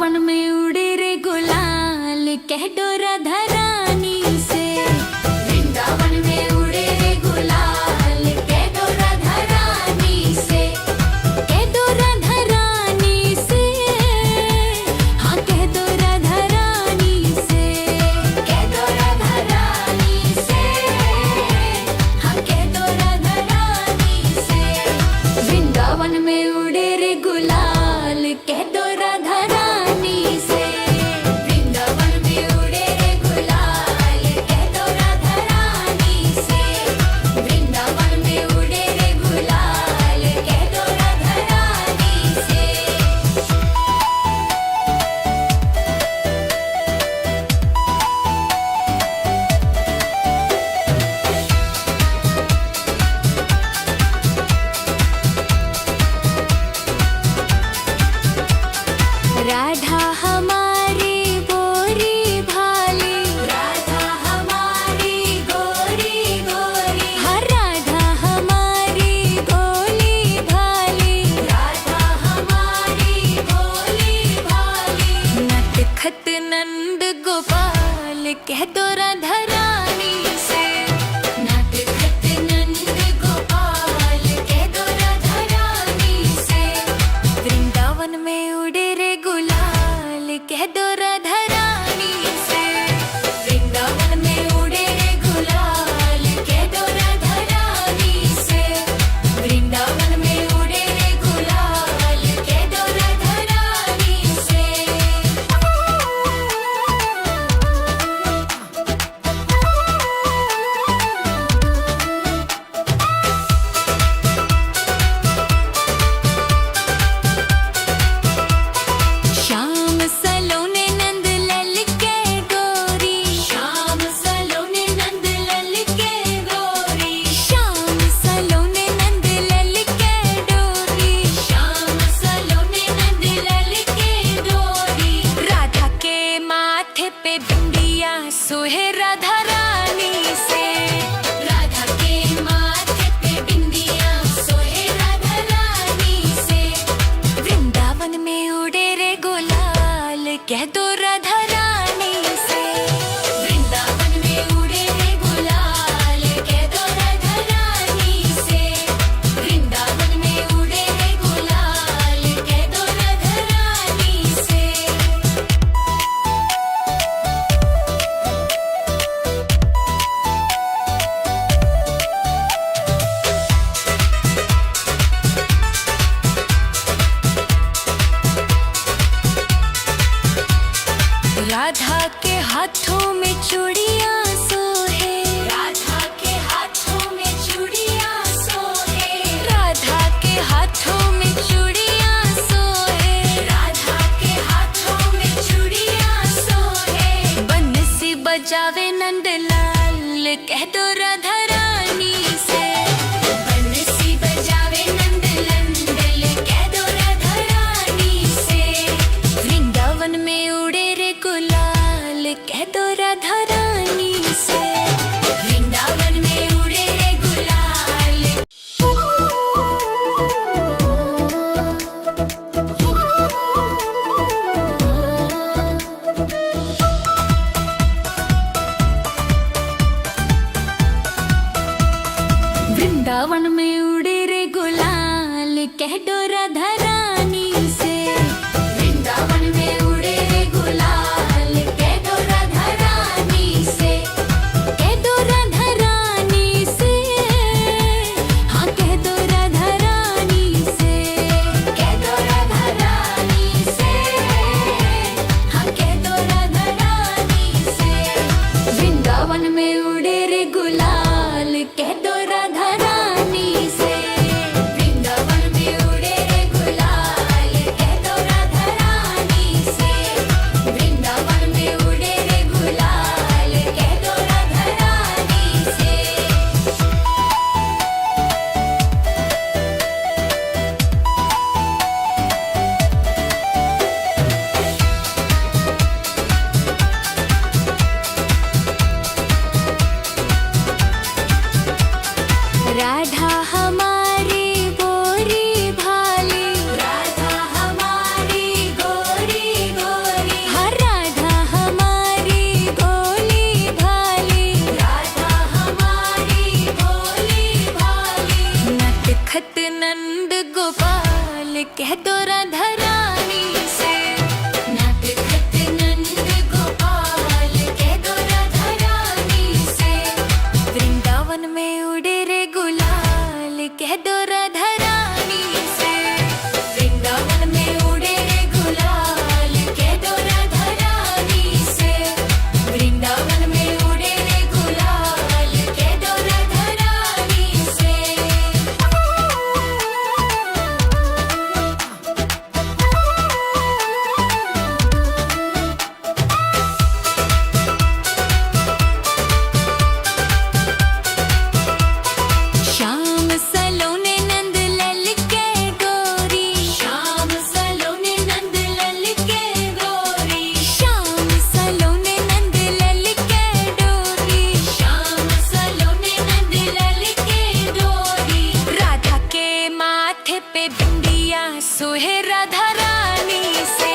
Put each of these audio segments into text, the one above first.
वृंदावन में उड़े रे गुलाल कह दो राधा रानी से। वृंदावन में उड़े रे गुलाल कह दो राधा रानी से। कह दो राधा रानी से, हाँ कह दो राधा रानी से। कह दो राधा रानी से, हाँ कह दो राधा रानी से। वृंदावन में उड़े रे गुलाल कह दो राधा रानी से। वृंदावन में उड़े रे गुलाल कह दो राधा रानी से। वृंदावन में उड़े रे गुलाल कह दो राधा रानी से। राधा हमारी गोरी भाली, राधा हमारी गोरी गोरी, हाँ राधा हमारी भोली भाली, राधा हमारी भोली भाली। नटखट नंद गोपाल कह दो राधा रानी से। नटखट नंद गोपाल कह दो राधा रानी से। वृंदावन में उड़े रे गुलाल कह दो राधा रानी से। वृंदावन में उड़े रे गुलाल कह दो राधा रानी से। वृंदावन में उड़े रे गुलाल कह दो राधा रानी से। श्याम सलोने नंद लल के गोरी, श्याम सलोने नंद लल के गोरी, श्याम सलोने नंद लल के डोरी, श्याम सलोने नंद लल के डोरी। राधा के माथे पे बिंदिया सोहे राधा रानी से। राधा के माथे पे बिंदिया सोहे राधा रानी से। वृंदावन में उड़े रे गुलाल कह दो राधा रानी से। वृंदावन में उड़े रे गुलाल कह दो राधा रानी से। वृंदावन में उड़े रे गुलाल कह दो राधा रानी से। राधा के हाथों में चूड़ियां सोहे, राधा के हाथों में चूड़ियां सोहे, राधा के हाथों में चूड़ियां सोहे, राधा के हाथों में चूड़ियां सोहे। बंसी बजावे नंदलाल कह दो राधा रानी से। बंसी बजावे नंदलाल कह दो राधा रानी से। वृंदावन में उड़े रे गुलाल कह दो राधा रानी कह दो राधा रानी से। नटखट नंद गोपाल कह दो राधा रानी से। वृंदावन में उड़े रे गुलाल कह दो राधा रानी से। वृंदावन में उड़े रे गुलाल कह दो राधा रानी से। वृंदावन में उड़े रे गुलाल कह दो राधा रानी से। श्याम सलोने नंद लल के गोरी। श्याम सलोने नंद लल के गोरी। श्याम सलोने नंद लल के डोरी। श्याम सलोने नंद लल के डोरी। राधा के माथे पे बिंदिया सोहे राधा रानी से।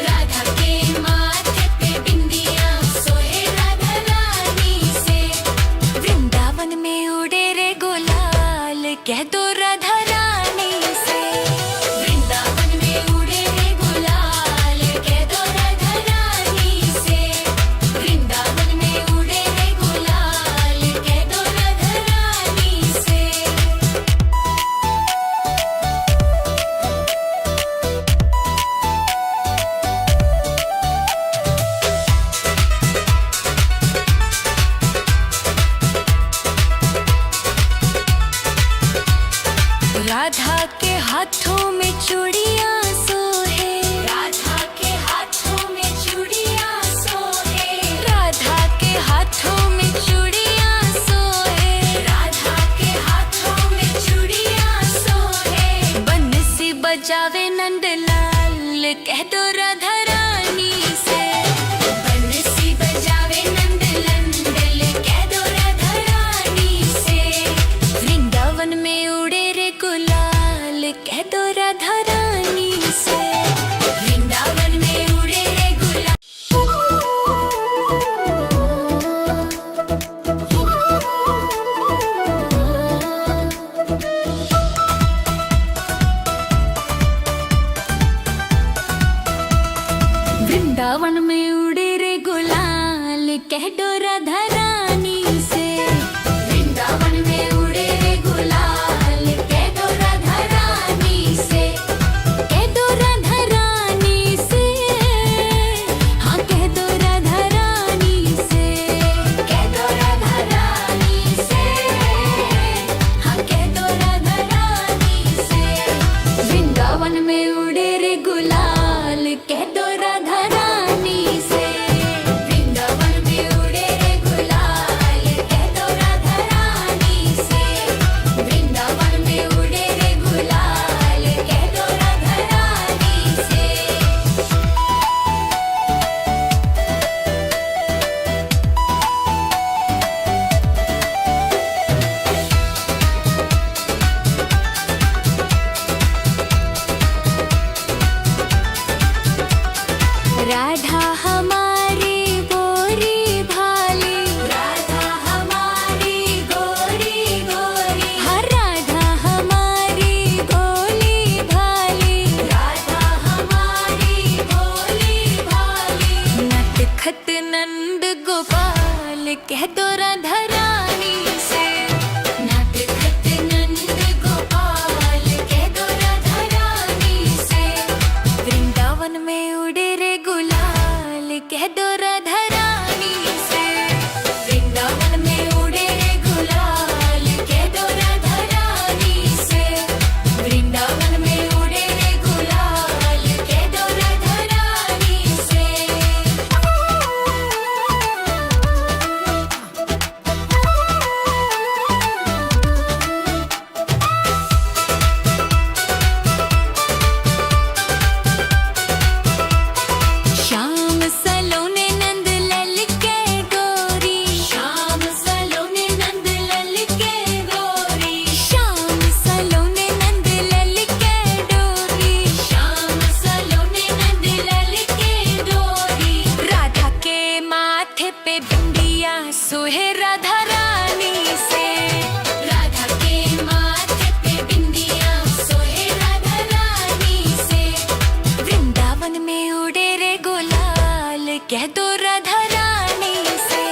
राधा के माथे पे बिंदिया सोहे राधा रानी से। वृंदावन में उड़े रे गुलाल कह दो राधा रानी से। वृंदावन में उड़े रे गुलाल कह दो राधा रानी से। वृंदावन में उड़े रे गुलाल कह दो राधा रानी से। राधा के हाथों में चूड़ियां सोहे। राधा के हाथों में चूड़ियां सोहे। राधा के हाथों में चूड़ियां सोहे। राधा के हाथों में चूड़ियां सोहे। बंसी बजावे नंदलाल कह दो राधा रानी से। बंसी बजावे नंदलाल कह दो राधा रानी से। वृंदावन में उड़े रे गुलाल कह दो राधा रानी से। वृंदावन में उड़े रे गुलाल। वृंदावन में उड़े रे गुलाल कह दो राधा रानी से। वृंदावन में उड़े रे गुलाल कह दो राधा रानी से। कह दो राधा रानी से। हाँ कह दो राधा रानी से। कह दो राधा रानी से। हाँ कह दो राधा रानी से। वृंदावन में उड़े रे गुलाल कह दो राधा रानी से। वृंदावन में उड़े रे गुलाल कह दो राधा रानी से। वृंदावन में उड़े रे गुलाल कह दो राधा रानी से। राधा हमारी गोरी भाली। राधा हमारी गोरी गोरी। हर राधा हमारी गोली भाली। राधा हमारी गोली भाली। नटखट नंद गोपाल कह दो राधा रानी से। नटखट नंद गोपाल कह दो राधा रानी से। वृंदावन में उड़े रे गुलाल कह दो राधा रानी से। वृंदावन में उड़े रे गुलाल कह दो राधा रानी से। वृंदावन में उड़े रे गुलाल कह दो राधा रानी से। श्याम सलोने नंद कह दो राधा रानी से।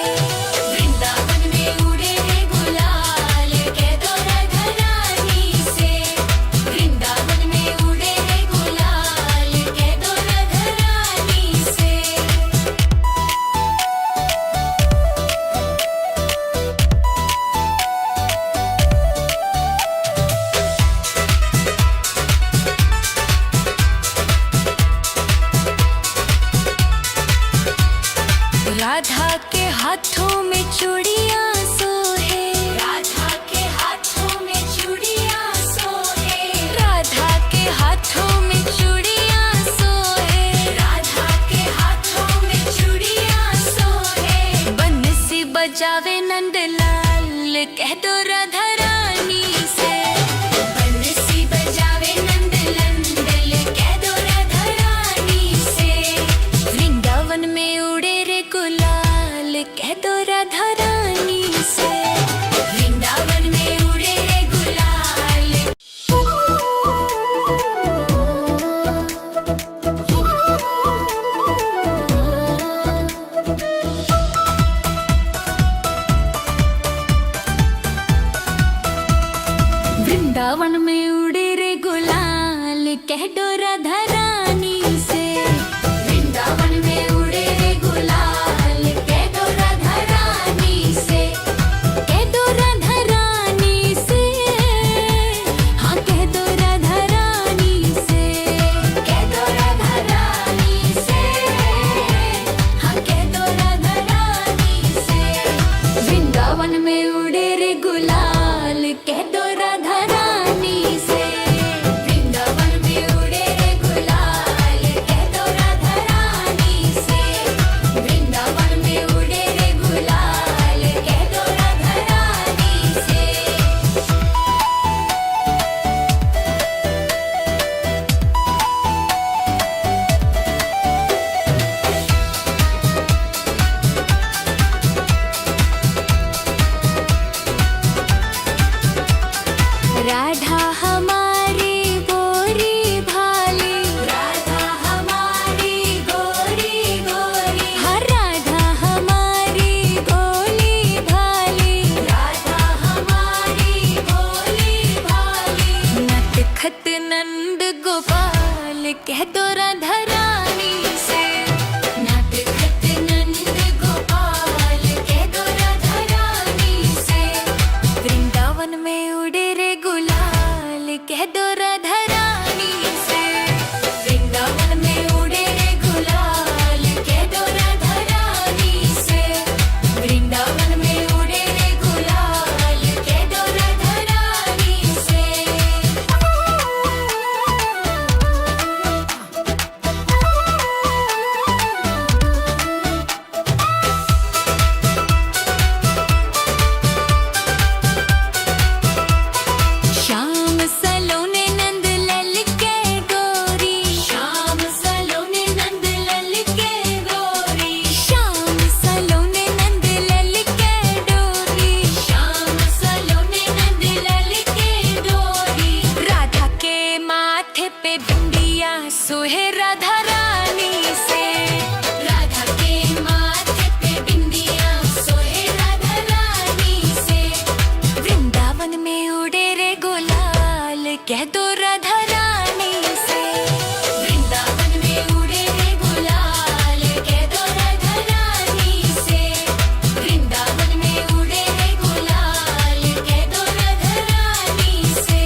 वृंदावन में उड़े रे गुलाल, कह दो राधा रानी से। वृंदावन में उड़े रे गुलाल, कह दो राधा रानी से। राधा के हाथों में चूड़ियां सोहे, राधा के हाथों में चूड़ियां सोहे। राधा के हाथों में चूड़ियां सोहे, राधा के हाथों में चूड़ियां सोहे। बंसी बजावे नंदलाल, कह दो राधा रानी से। बंसी बजावे नंदलाल, कह दो राधा रानी से। वृंदावन में उड़े रे गुलाल, कह दो राधा रानी से। वृंदावन में उड़े रे गुलाल। वृंदावन में उड़े रे गुलाल, कह दो राधा रानी से। वृंदावन में उड़े रे गुलाल, कह दो राधा रानी से। कह दो राधा रानी से, हाँ कह दो राधा रानी से। कह दो राधा रानी से, हाँ कह दो राधा रानी से। वृंदावन में उड़े रे गुलाल, कह दो राधा रानी से। वृंदावन में उड़े रे गुलाल, कह दो राधा रानी से। वृंदावन में उड़े रे गुलाल, कह दो राधा रानी से। राधा हमारी गोरी भाली, राधा हमारी गोरी गोरी। हाँ राधा हमारी भोली भाली, राधा हमारी भोली भाली। नटखट नंद गोपाल, कह दो राधा रानी से। नटखट नंद गोपाल, कह दो राधा रानी से। वृंदावन में उड़े रे गुलाल, कह दो राधा रानी से। वृंदावन में उड़े रे गुलाल, कह दो राधा रानी से। वृंदावन में उड़े रे गुलाल, कह दो राधा रानी से। श्याम सलोने नंद लल के गोरी, श्याम सलोने नंद लल के गोरी। श्याम सलोने नंद लल के डोरी, श्याम सलोने नंद लल के डोरी। राधा के माथे पे बिंदिया सोहे राधा रानी से। राधा के माथे पे बिंदिया सोहे राधा रानी से। वृंदावन में उड़े रे गुलाल, कह दो राधा रानी से। वृंदावन में उड़े रे गुलाल, कह दो राधा रानी से। वृंदावन में उड़े रे गुलाल, कह दो राधा रानी से।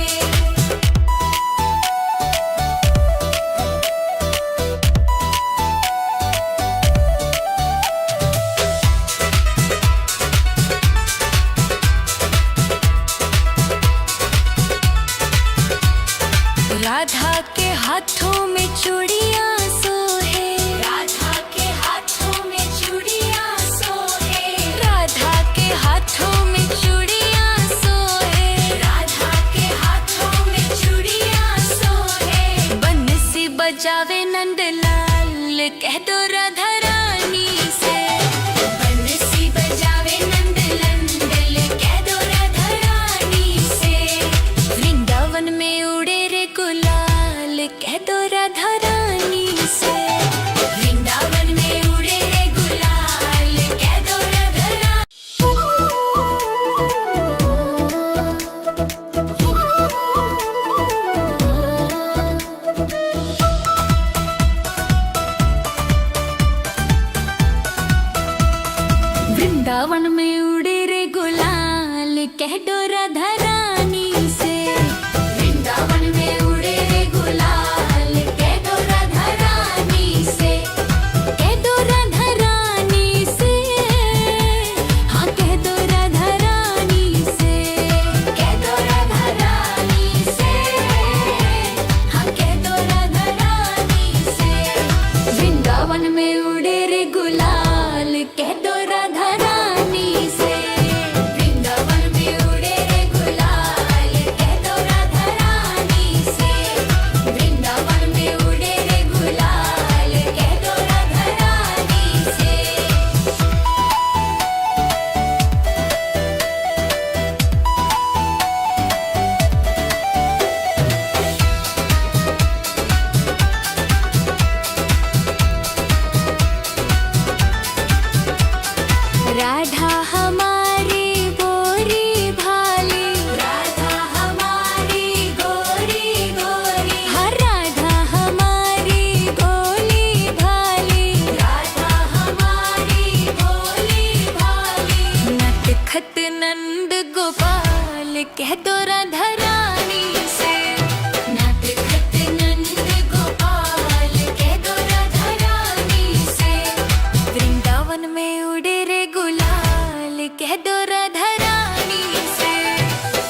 राधा के हाथों में चूड़ियां सोहे, राधा के हाथों में चूड़ियां सोहे। राधा के हाथों में चूड़ियां सोहे, राधा के हाथों में चूड़ियां सोहे। बंसी बजावे नंदलाल, कह दो राधा रानी से। बंसी बजावे नंदलाल, कह दो राधा रानी से। वृंदावन में उड़े रे गुलाल, कह दो राधा रानी से। वृंदावन में उड़े रे वृंदावन में उड़े रे गुलाल कह दो राधा रानी से। वृंदावन में उड़े रे गुलाल कह दो राधा रानी से। कह दो राधा रानी से, हाँ कह दो राधा रानी से। कह दो राधा रानी से, हाँ कह दो राधा रानी से। वृंदावन में उड़े रे गुलाल कह दो राधा रानी से। वृंदावन में उड़े रे गुलाल कह दो राधा रानी से। वृंदावन में उड़े रे गुलाल कह दो राधा रानी से। राधा हमारी गोरी भाली, राधा हमारी गोरी गोरी, हाँ राधा हमारी गोली भाली, राधा हमारी गोली भाली। नटखट नंद गोपाल कह दो राधा रानी से। नटखट नंद गोपाल कह दो राधा रानी से। वृंदावन में उड़े रे गुलाल कह दो राधा रानी से।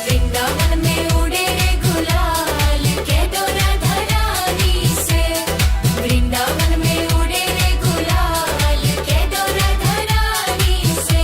वृंदावन में उड़े रे गुलाल कह दो राधा रानी से। वृंदावन में उड़े रे गुलाल कह दो राधा रानी से।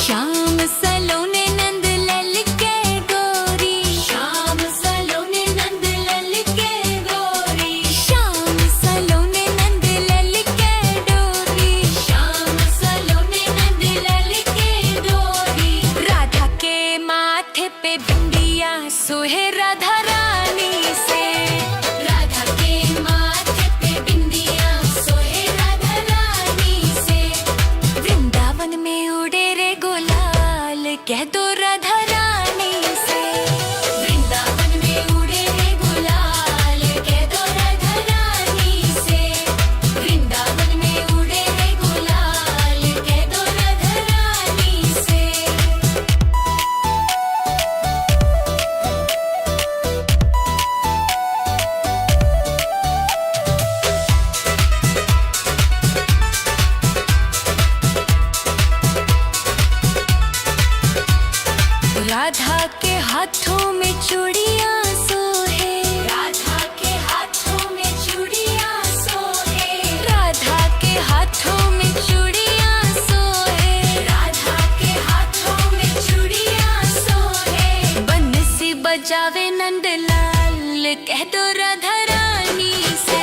श्याम सलोने नंद लल के गोरी, श्याम सलोने नंद लल के गोरी, श्याम सलोने नंद लल के डोरी, श्याम सलोने नंद लल के डोरी। राधा के माथे पे बिंदिया सोहे राधा रानी से। राधा के माथे पे बिंदिया सोहे राधा रानी से। वृंदावन में उड़े रे गुलाल कह दो राधा रानी से। वृंदावन में उड़े रे गुलाल कह दो राधा रानी से। वृंदावन में उड़े रे गुलाल कह दो राधा रानी से। राधा के हाथों में चूड़ियां सोहे, राधा के हाथों में चूड़ियां सोहे, राधा के हाथों में चूड़ियां सोहे, राधा के हाथों में चूड़ियां सोहे। बंसी बजावे नंदलाल कह दो राधा रानी से।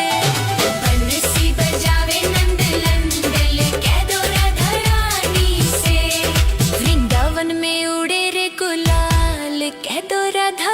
बंसी बजावे नंदलाल कह दो राधा रानी से। वृंदावन में उड़े रे गुलाल कह दो राधा